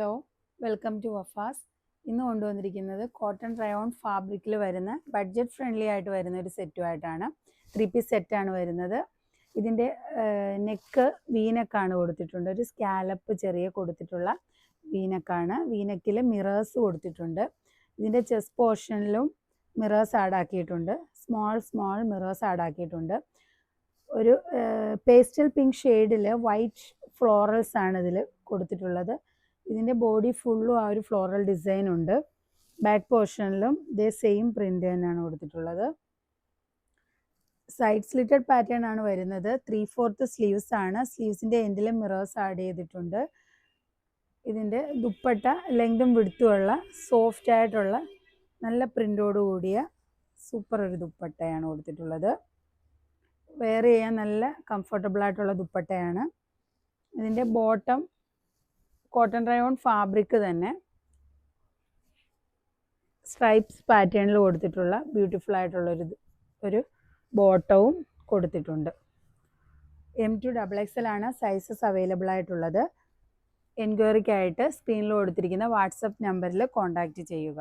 Hello, welcome to വഫാസ്. ഇന്ന് കൊണ്ടുവന്നിരിക്കുന്നത് cotton rayon ഫാബ്രിക്കിൽ വരുന്ന ബഡ്ജറ്റ് ഫ്രണ്ട്ലി ആയിട്ട് വരുന്ന ഒരു സെറ്റുമായിട്ടാണ്. 3 പീസ് സെറ്റാണ് വരുന്നത്. ഇതിൻ്റെ നെക്ക് വീനക്കാണ് കൊടുത്തിട്ടുണ്ട്. ഒരു സ്കാലപ്പ് ചെറിയ കൊടുത്തിട്ടുള്ള വീനക്കാണ്. വീനക്കിൽ മിറേഴ്സ് കൊടുത്തിട്ടുണ്ട്. ഇതിൻ്റെ ചെസ്റ്റ് പോർഷനിലും മിറേഴ്സ് ആഡാക്കിയിട്ടുണ്ട്. സ്മോൾ മിറേഴ്സ് ആഡാക്കിയിട്ടുണ്ട്. ഒരു പേസ്റ്റൽ പിങ്ക് ഷെയ്ഡിൽ വൈറ്റ് ഫ്ലോറൽസ് ആണ് ഇതിൽ കൊടുത്തിട്ടുള്ളത്. ഇതിൻ്റെ ബോഡി ഫുള്ളും ആ ഒരു ഫ്ലോറൽ ഡിസൈൻ ഉണ്ട്. ബാക്ക് പോർഷനിലും ഇതേ സെയിം പ്രിൻ്റ് തന്നെയാണ് കൊടുത്തിട്ടുള്ളത്. സൈഡ് സ്ലിറ്റഡ് പാറ്റേൺ ആണ് വരുന്നത്. 3/4 സ്ലീവ്സ് ആണ്. സ്ലീവ്സിൻ്റെ എൻഡിൽ മിറേഴ്സ് ആഡ് ചെയ്തിട്ടുണ്ട്. ഇതിൻ്റെ ദുപ്പട്ട ലെങ്തും വിടുത്തുമുള്ള സോഫ്റ്റ് ആയിട്ടുള്ള നല്ല പ്രിൻ്റോട് കൂടിയ സൂപ്പർ ഒരു ദുപ്പട്ടയാണ് കൊടുത്തിട്ടുള്ളത്. വെയർ ചെയ്യാൻ നല്ല കംഫർട്ടബിൾ ആയിട്ടുള്ള ദുപ്പട്ടയാണ്. ഇതിൻ്റെ ബോട്ടം കോട്ടൺ റയോൺ ഫാബ്രിക് തന്നെ സ്ട്രൈപ്സ് പാറ്റേണിൽ കൊടുത്തിട്ടുള്ള ബ്യൂട്ടിഫുൾ ആയിട്ടുള്ള ഒരു ബോട്ടവും കൊടുത്തിട്ടുണ്ട്. M to XXL ആണ് സൈസസ് അവൈലബിൾ ആയിട്ടുള്ളത്. എൻക്വയറിക്കായിട്ട് സ്ക്രീനിൽ കൊടുത്തിരിക്കുന്ന വാട്സപ്പ് നമ്പറിൽ കോൺടാക്റ്റ് ചെയ്യുക.